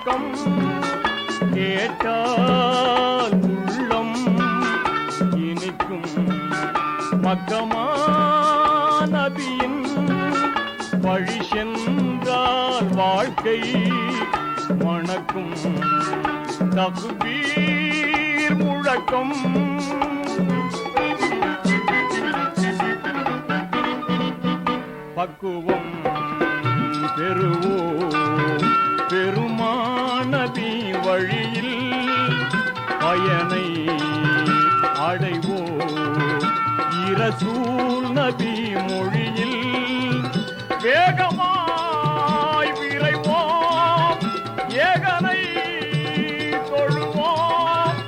முழக்கம் கேட்டால் உள்ளம் இனிக்கும். மக்கமா நபியின் வழி சென்றால் வாழ்க்கை மணக்கும். தக்பீர் முழக்கம் பக்குவம் பெறுவோம் பெருமானபி வழியில் பயனை அடைவோம் இரசூல் நபி மொழியில் வேகமாய் விரைவோம் ஏகனை தொழுவோம்.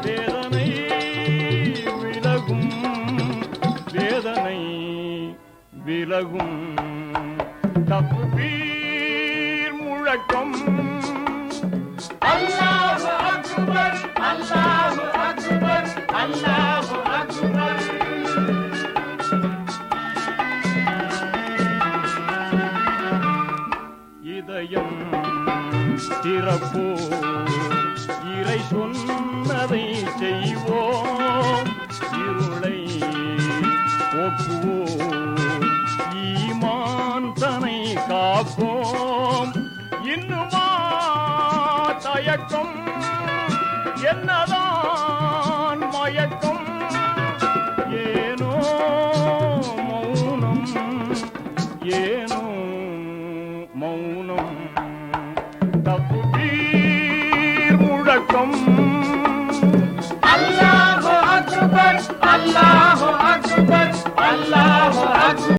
வேதனை விலகும் வேதனை விலகும். தக்பீர் முழக்கம் அல்லாஹு அக்பர் அல்லாஹு அக்பர் அல்லாஹு அக்பர். இதயம் திறப்போம் இறை சொன்னதை செய்வோம். இருளை போக்குவோம் ஈமான் தனை காப்போம். இன்னுமா தயக்கம் என்னதான் மயக்கம் ஏனோ மௌனம் ஏனோ மௌனம். தக்பீர் முழக்கம் அல்லாஹு அக்பர் அல்லாஹ்